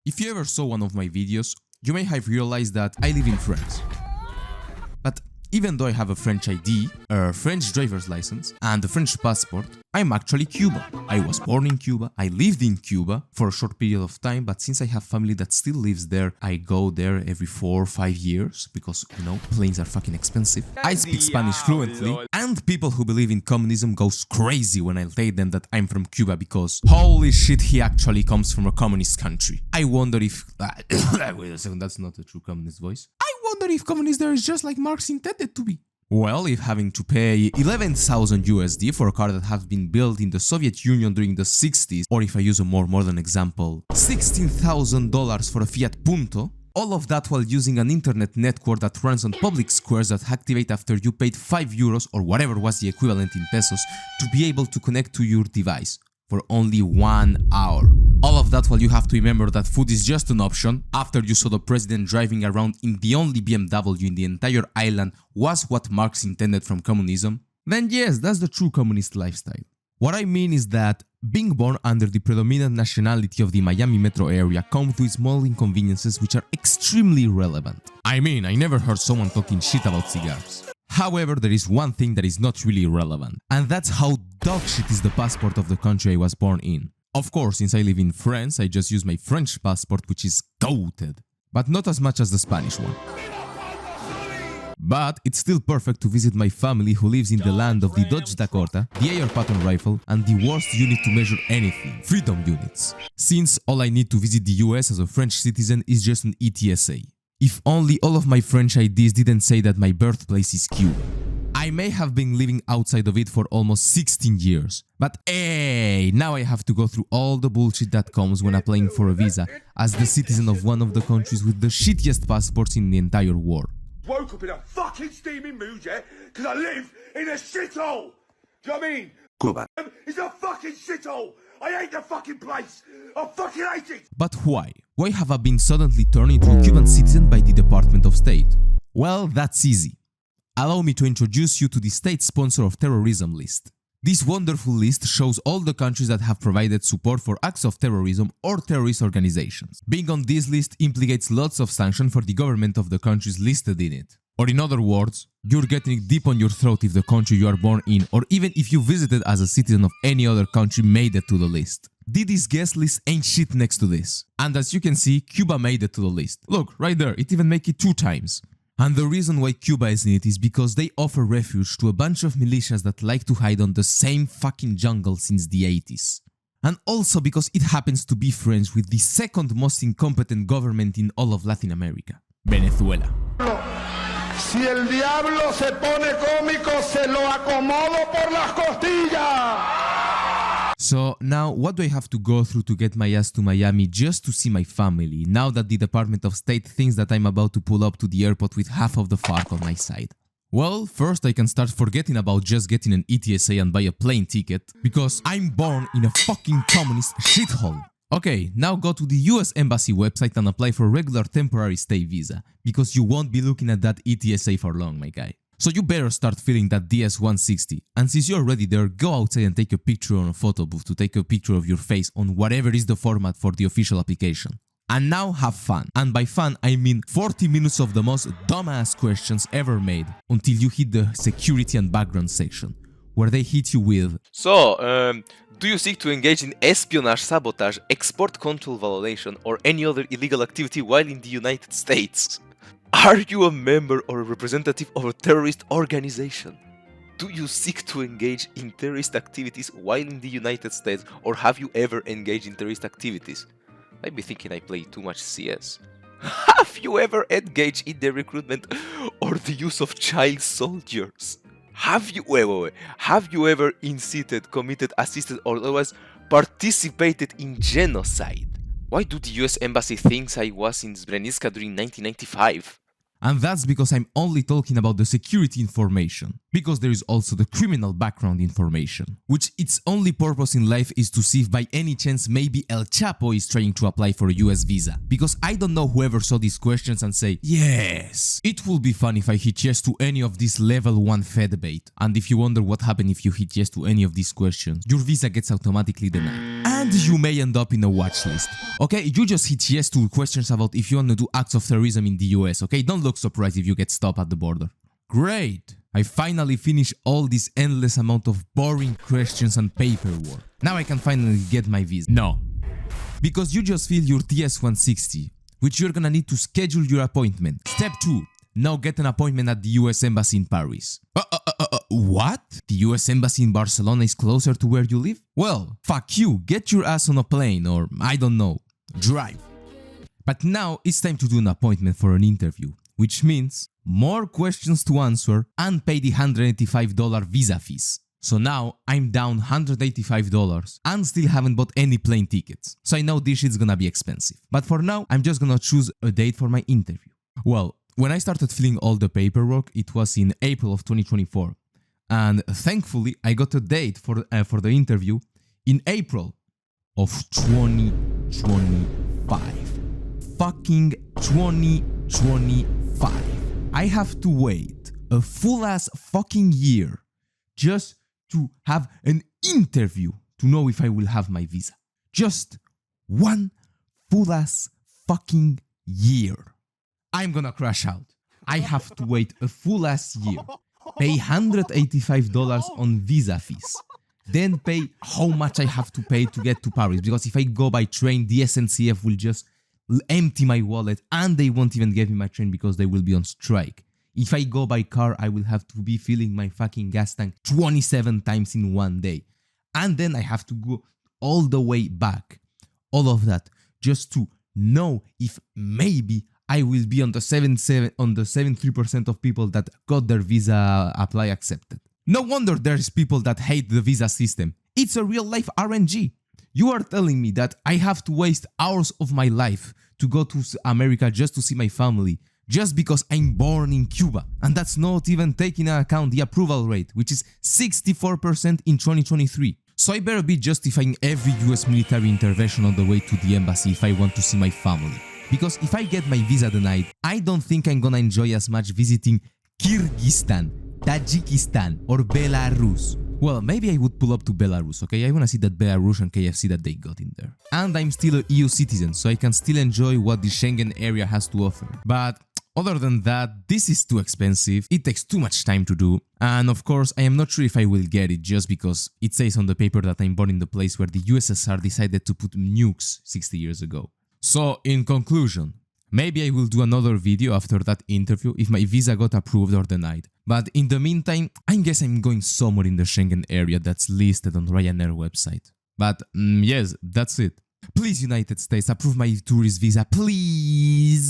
If you ever saw one of my videos, you may have realized that I live in France. But even though I have a French ID, a French driver's license, and a French passport, I'm actually Cuban. I was born in Cuba, I lived in Cuba for a short period of time, but since I have family that still lives there, I go there every 4 or 5 years, because, you know, planes are fucking expensive. I speak Spanish fluently, and people who believe in communism goes crazy when I tell them that I'm from Cuba, because holy shit, he actually comes from a communist country. I wonder if... wait a second, that's not a true communist voice. I wonder if communist there is just like Marx intended to be. Well, if having to pay 11,000 USD for a car that has been built in the Soviet Union during the 60s, or if I use a more modern example, $16,000 for a Fiat Punto, all of that while using an internet network that runs on public squares that activate after you paid 5 euros or whatever was the equivalent in pesos to be able to connect to your device for only 1 hour. All of that while you have to remember that food is just an option after you saw the president driving around in the only BMW in the entire island was what Marx intended from communism, then yes, that's the true communist lifestyle. What I mean is that being born under the predominant nationality of the Miami metro area comes with small inconveniences which are extremely relevant. I mean, I never heard someone talking shit about cigars. However, there is one thing that is not really relevant, and that's how dog shit is the passport of the country I was born in. Of course, since I live in France, I just use my French passport, which is goated, but not as much as the Spanish one. But it's still perfect to visit my family who lives in the land of the Dodge Dakota, the AR pattern rifle, and the worst unit to measure anything, freedom units. Since all I need to visit the US as a French citizen is just an ETSA. If only all of my French IDs didn't say that my birthplace is Cuba. I may have been living outside of it for almost 16 years, but hey, now I have to go through all the bullshit that comes when applying for a visa as the citizen of one of the countries with the shittiest passports in the entire world. Woke up in a fucking steaming mood, yeah? Because I live in a shithole! Do you know what I mean? Cuba. It's a fucking shithole! I hate the fucking place! I fucking hate it! But why? Why have I been suddenly turned into a Cuban citizen by the Department of State? Well, that's easy. Allow me to introduce you to the state sponsor of terrorism list. This wonderful list shows all the countries that have provided support for acts of terrorism or terrorist organizations. Being on this list implicates lots of sanction for the government of the countries listed in it. Or in other words, you're getting it deep on your throat if the country you are born in, or even if you visited as a citizen of any other country, made it to the list. Didi's guest list ain't shit next to this. And as you can see, Cuba made it to the list. Look, right there, it even made it 2 times. And the reason why Cuba is in it is because they offer refuge to a bunch of militias that like to hide on the same fucking jungle since the 80s. And also because it happens to be friends with the second most incompetent government in all of Latin America, Venezuela. Si el diablo se pone cómico, se lo acomodo por las costillas. So now, what do I have to go through to get my ass to Miami just to see my family, now that the Department of State thinks that I'm about to pull up to the airport with half of the FARC on my side? Well, first I can start forgetting about just getting an ETSA and buy a plane ticket, because I'm born in a fucking communist shithole. Okay, now go to the US Embassy website and apply for a regular temporary stay visa, because you won't be looking at that ETSA for long, my guy. So you better start filling that DS-160, and since you're already there, go outside and take a picture on a photo booth to take a picture of your face on whatever is the format for the official application. And now have fun, and by fun I mean 40 minutes of the most dumbass questions ever made until you hit the security and background section, where they hit you with: So, do you seek to engage in espionage, sabotage, export control violation, or any other illegal activity while in the United States? Are you a member or a representative of a terrorist organization? Do you seek to engage in terrorist activities while in the United States, or have you ever engaged in terrorist activities? I'd be thinking I play too much CS. Have you ever engaged in the recruitment or the use of child soldiers? Have you ever incited, committed, assisted, or otherwise participated in genocide? Why do the US Embassy think I was in Srebrenica during 1995? And that's because I'm only talking about the security information, because there is also the criminal background information, which its only purpose in life is to see if by any chance maybe El Chapo is trying to apply for a US visa, because I don't know whoever saw these questions and say, yes, it will be fun if I hit yes to any of these level 1 fed bait, and if you wonder what happened if you hit yes to any of these questions, your visa gets automatically denied. and you may end up in a watch list. Okay, you just hit yes to questions about if you want to do acts of terrorism in the US, okay? Don't look surprised if you get stopped at the border. Great! I finally finished all this endless amount of boring questions and paperwork. Now I can finally get my visa. No. Because you just fill your TS-160, which you're gonna need to schedule your appointment. Step 2. Now get an appointment at the US Embassy in Paris. What? The US Embassy in Barcelona is closer to where you live? Well, fuck you, get your ass on a plane or, I don't know, drive. But now it's time to do an appointment for an interview, which means more questions to answer and pay the $185 visa fees. So now I'm down $185 and still haven't bought any plane tickets. So I know this shit's gonna be expensive. But for now, I'm just gonna choose a date for my interview. Well, when I started filling all the paperwork, it was in April of 2024. And thankfully, I got a date for the interview in April of 2025. Fucking 2025. I have to wait a full ass fucking year just to have an interview to know if I will have my visa. Just one full ass fucking year. I'm gonna crash out. I have to wait a full ass year, pay $185 on visa fees, then pay how much I have to pay to get to Paris, because if I go by train, the SNCF will just empty my wallet and they won't even give me my train because they will be on strike. If I go by car, I will have to be filling my fucking gas tank 27 times in one day. And then I have to go all the way back. All of that just to know if maybe I will be on the 73% of people that got their visa apply accepted. No wonder there's people that hate the visa system. It's a real life RNG. You are telling me that I have to waste hours of my life to go to America just to see my family, just because I'm born in Cuba. And that's not even taking into account the approval rate, which is 64% in 2023. So I better be justifying every US military intervention on the way to the embassy if I want to see my family. Because if I get my visa denied, I don't think I'm gonna enjoy as much visiting Kyrgyzstan, Tajikistan or Belarus. Well, maybe I would pull up to Belarus, okay? I wanna see that Belarusian KFC that they got in there. And I'm still a EU citizen, so I can still enjoy what the Schengen area has to offer. But other than that, this is too expensive, it takes too much time to do, and of course I am not sure if I will get it just because it says on the paper that I'm born in the place where the USSR decided to put nukes 60 years ago. So, in conclusion, maybe I will do another video after that interview if my visa got approved or denied. But in the meantime, I guess I'm going somewhere in the Schengen area that's listed on Ryanair website. But yes, that's it. Please, United States, approve my tourist visa, please!